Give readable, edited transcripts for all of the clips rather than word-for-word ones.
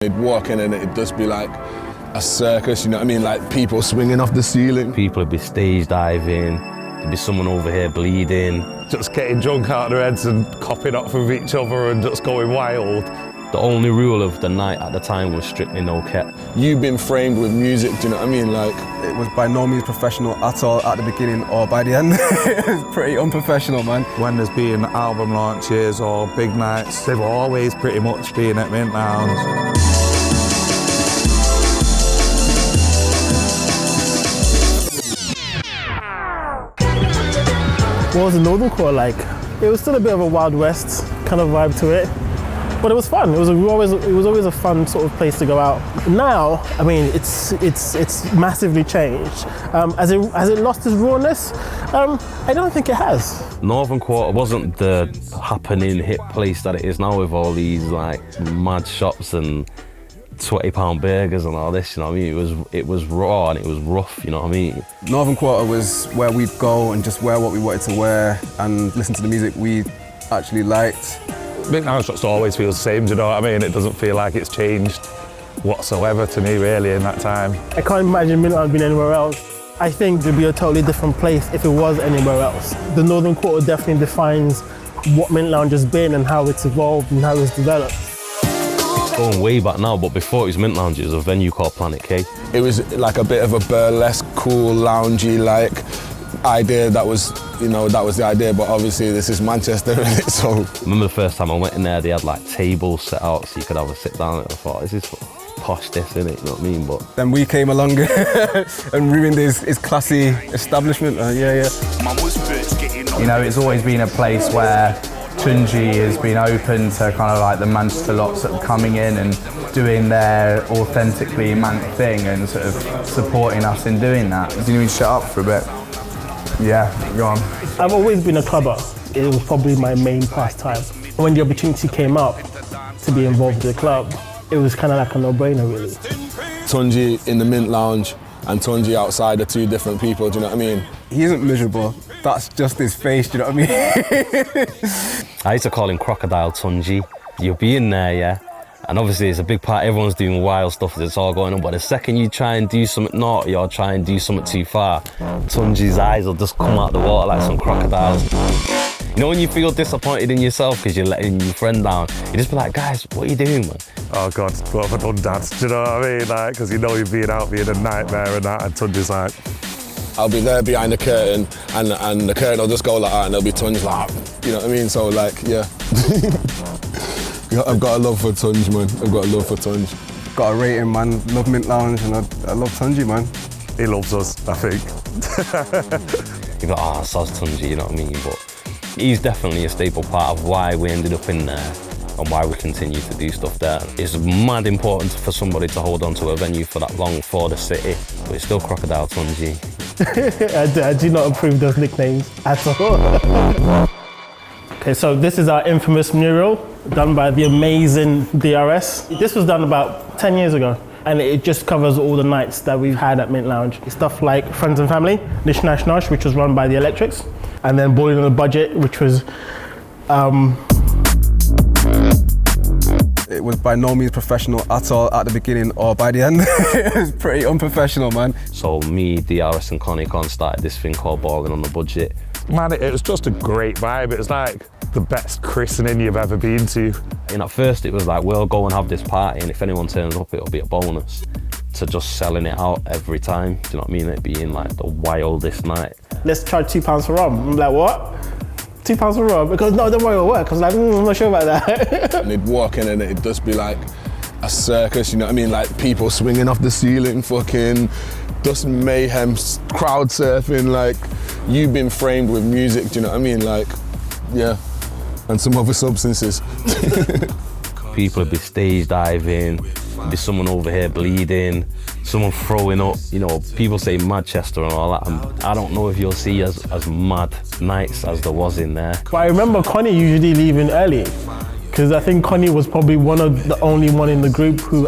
it'd walk in and it'd just be like a circus, you know what I mean? Like people swinging off the ceiling. People would be stage diving, there'd be someone over here bleeding. Just getting drunk out of their heads and copping up with each other and just going wild. The only rule of the night at the time was strictly no cap. You've been framed with music, do you know what I mean? Like, it was by no means professional at all at the beginning or by the end. It was pretty unprofessional, man. When there's been album launches or big nights, they've always pretty much been at Mint Lounge. What was the Northern Quarter like? It was still a bit of a Wild West kind of vibe to it, but it was fun. It was always a fun sort of place to go out. Now, I mean, it's massively changed. Has it lost its rawness? I don't think it has. Northern Quarter wasn't the happening hip place that it is now with all these like mad shops and £20 burgers and all this, you know what I mean? It was raw and it was rough, you know what I mean? Northern Quarter was where we'd go and just wear what we wanted to wear and listen to the music we actually liked. Mint Lounge just always feels the same, do you know what I mean? It doesn't feel like it's changed whatsoever to me really in that time. I can't imagine Mint Lounge being anywhere else. I think it'd be a totally different place if it was anywhere else. The Northern Quarter definitely defines what Mint Lounge has been and how it's evolved and how it's developed. Going way back now, but before it was Mint Lounge, it was a venue called Planet K. it was like a bit of a burlesque, cool, loungy like idea. That was the idea, but obviously this is Manchester, isn't it? So. I remember the first time I went in there, they had like tables set out so you could have a sit down, and I thought, this is posh, this, innit, you know what I mean? But then we came along and ruined his classy establishment. Yeah. You know, it's always been a place where Tunji has been open to kind of like the Manchester lots that are coming in and doing their authentically Man thing and sort of supporting us in doing that. Do you need to shut up for a bit? Yeah, go on. I've always been a clubber. It was probably my main pastime. When the opportunity came up to be involved with the club, it was kind of like a no-brainer, really. Tunji in the Mint Lounge and Tunji outside are two different people, do you know what I mean? He isn't miserable. That's just his face, do you know what I mean? I used to call him Crocodile Tunji. You'll be in there, yeah? And obviously it's a big part, everyone's doing wild stuff, it's all going on, but the second you try and do something naughty or try and do something too far, Tunji's eyes will just come out the water like some crocodiles. You know when you feel disappointed in yourself because you're letting your friend down, you just be like, guys, what are you doing, man? Oh God, what have I done, Dad? Do you know what I mean? Like, because you know you're being out being a nightmare and that, and Tunji's like, I'll be there behind the curtain and the curtain will just go like that and there'll be Tunji like, you know what I mean? So like, yeah. I've got a love for Tunji, man. I've got a love for Tunji. Got a rating, man. Love Mint Lounge and I love Tunji, man. he loves us, I think. You're like, oh, soz Tunji, you know what I mean? But he's definitely a staple part of why we ended up in there and why we continue to do stuff there. It's mad important for somebody to hold on to a venue for that long for the city, but it's still Crocodile Tunji. I do not approve those nicknames at all. Okay, so this is our infamous mural done by the amazing DRS. This was done about 10 years ago, and it just covers all the nights that we've had at Mint Lounge. Stuff like Friends and Family, Nish Nash Nosh, which was run by the Electrics, and then Ballin On A Budget, which was It was by no means professional at all at the beginning or by the end. It was pretty unprofessional, man. So me, DRS and Konny Kon started this thing called Ballin On A Budget. Man, it was just a great vibe. It was like the best christening you've ever been to. And at first it was like, we'll go and have this party, and if anyone turns up, it'll be a bonus, to just selling it out every time. Do you know what I mean? It being like the wildest night. Let's charge £2 for rum. I'm like, what? £2 for rum? Because no, don't worry, it'll work. I was like, I'm not sure about that. And they'd walk in and it'd just be like a circus, you know what I mean? Like people swinging off the ceiling, fucking just mayhem, crowd surfing, like you've been framed with music, do you know what I mean? Like, yeah, and some other substances. People would be stage diving, there'd be someone over here bleeding, someone throwing up, you know, people say Manchester and all that, and I don't know if you'll see as mad nights as there was in there. But I remember Konny usually leaving early, because I think Konny was probably one of the only one in the group who,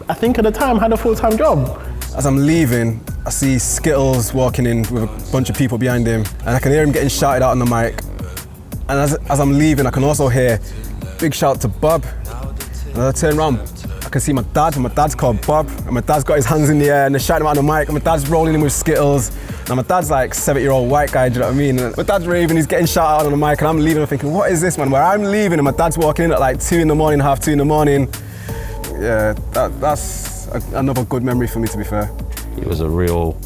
I think at the time, had a full-time job. As I'm leaving, I see Skittles walking in with a bunch of people behind him, and I can hear him getting shouted out on the mic. And as I'm leaving, I can also hear big shout to Bob. And I turn around, I I can see my dad, and my dad's called Bob, and my dad's got his hands in the air and they're shouting him out on the mic, and my dad's rolling in with Skittles. Now my dad's like 70-year-old white guy, do you know what I mean? And my dad's raving, he's getting shouted out on the mic, and I'm leaving, I'm thinking, what is this, man? Where I'm leaving and my dad's walking in at like 2 in the morning, half 2 in the morning. Yeah, that's another good memory for me, to be fair. It was a real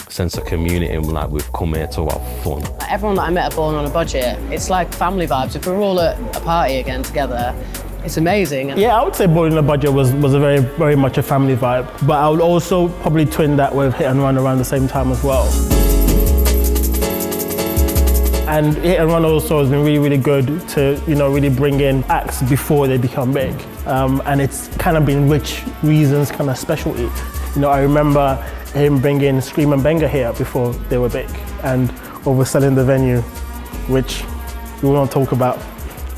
sense of community, and like we've come here to have fun. Everyone that I met at Ballin On A Budget, it's like family vibes. If we're all at a party again together, it's amazing. Yeah, I would say Ballin On A Budget was a very much a family vibe, but I would also probably twin that with Hit and Run around the same time as well. And Hit and Run also has been really good to, you know, really bring in acts before they become big. And it's kind of been Rich Reason's kind of specialty. You know, I remember him bringing Scream and Benga here before they were big, and overselling the venue, which we won't talk about.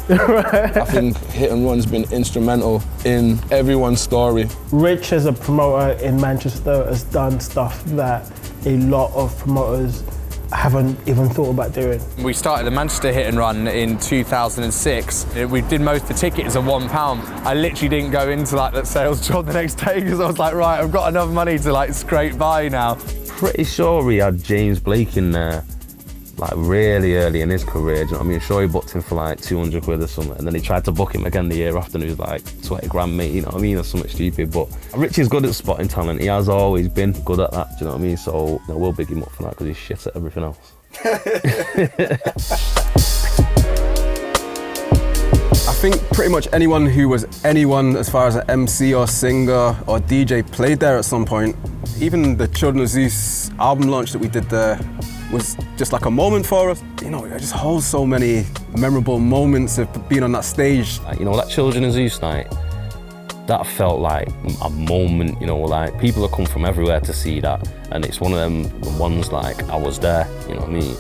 I think Hit and Run's been instrumental in everyone's story. Rich, as a promoter in Manchester, has done stuff that a lot of promoters haven't even thought about doing. We started the Manchester Hit and Run in 2006. We did most of the tickets at £1. I literally didn't go into like that sales job the next day because I was like, right, I've got enough money to like scrape by now. Pretty sure he had James Blake in there like really early in his career, do you know what I mean? Sure, he booked him for like 200 quid or something, and then he tried to book him again the year after, and he was like 20 grand, mate, you know what I mean, or something stupid. But Rich is good at spotting talent. He has always been good at that, do you know what I mean? So you know, we'll big him up for that because he's shit at everything else. I think pretty much anyone who was anyone as far as an MC or singer or DJ played there at some point. Even the Children of Zeus album launch that we did there was just like a moment for us. You know, it just holds so many memorable moments of being on that stage. You know, that Children of Zeus night, that felt like a moment, you know, like people have come from everywhere to see that, and it's one of them ones like, I was there, you know what I mean?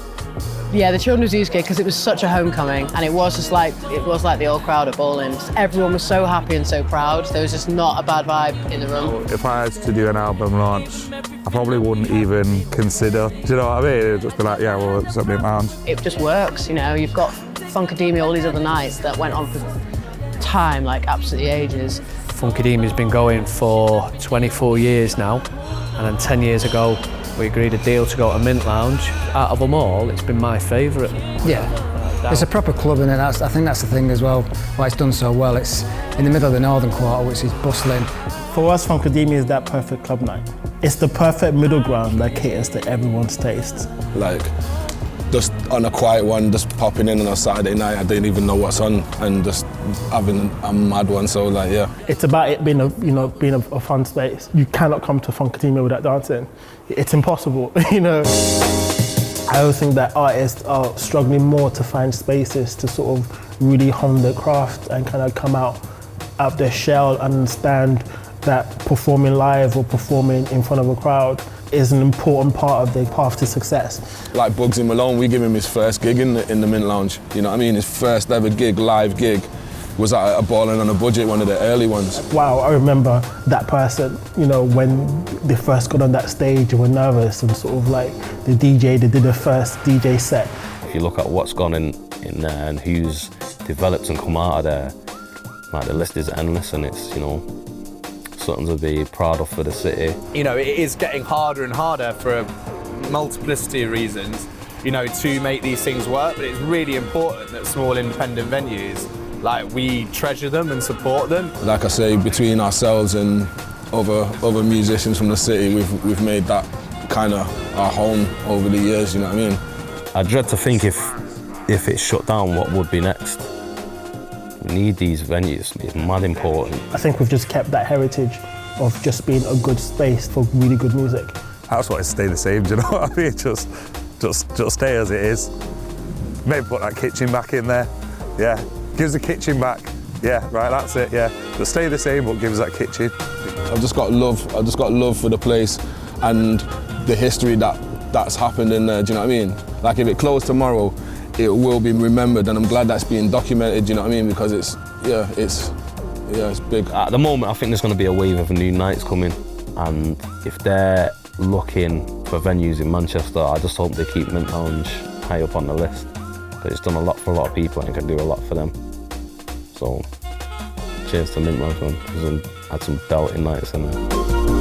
Yeah, the Children of Zeus gig, because it was such a homecoming, and it was like the old crowd at Ballin. Everyone was so happy and so proud. There was just not a bad vibe in the room. If I had to do an album launch, I probably wouldn't even consider, do you know what I mean? It'd just be like, yeah, well, it's something around. It just works, you know. You've got Funkademia, all these other nights that went on for time, like absolutely ages. Funkademia's been going for 24 years now, and then 10 years ago, we agreed a deal to go to Mint Lounge. Out of them all, it's been my favourite. Yeah, it's a proper club, and I think that's the thing as well, why it's done so well. It's in the middle of the Northern Quarter, which is bustling. For us, Funkademia is that perfect club night. It's the perfect middle ground that caters to everyone's taste. Like, just on a quiet one, just popping in on a Saturday night, I didn't even know what's on, and just having a mad one, so like, yeah. It's about it being a fun space. You cannot come to Funkademia without dancing. It's impossible, you know. I always think that artists are struggling more to find spaces to sort of really hone their craft and kind of come out of their shell and understand that performing live or performing in front of a crowd is an important part of their path to success. Like Bugsy Malone, we give him his first gig in the Mint Lounge. You know what I mean? His first ever gig, live gig, was at a Ballin On A Budget, one of the early ones. Wow, I remember that person, you know, when they first got on that stage and were nervous, and sort of like the DJ, they did their first DJ set. If you look at what's gone in there and who's developed and come out of there, like the list is endless, and it's, you know, something to be proud of for the city. You know, it is getting harder and harder for a multiplicity of reasons, you know, to make these things work, but it's really important that small independent venues, like, we treasure them and support them. Like I say, between ourselves and other musicians from the city, we've made that kind of our home over the years, you know what I mean? I dread to think if it's shut down, what would be next? We need these venues, it's mad important. I think we've just kept that heritage of just being a good space for really good music. I just want it to stay the same, do you know what I mean? Just stay as it is. Maybe put that kitchen back in there, yeah. Give us the kitchen back, yeah, right, that's it, yeah. Just stay the same, but give us that kitchen. I've just got love for the place and the history that's happened in there, do you know what I mean? Like, if it closed tomorrow, it will be remembered, and I'm glad that's being documented, you know what I mean? Because it's big. At the moment, I think there's going to be a wave of new nights coming, and if they're looking for venues in Manchester, I just hope they keep Mint Lounge high up on the list, because it's done a lot for a lot of people and it can do a lot for them. So, cheers to Mint Lounge, man. Had some belting nights in there.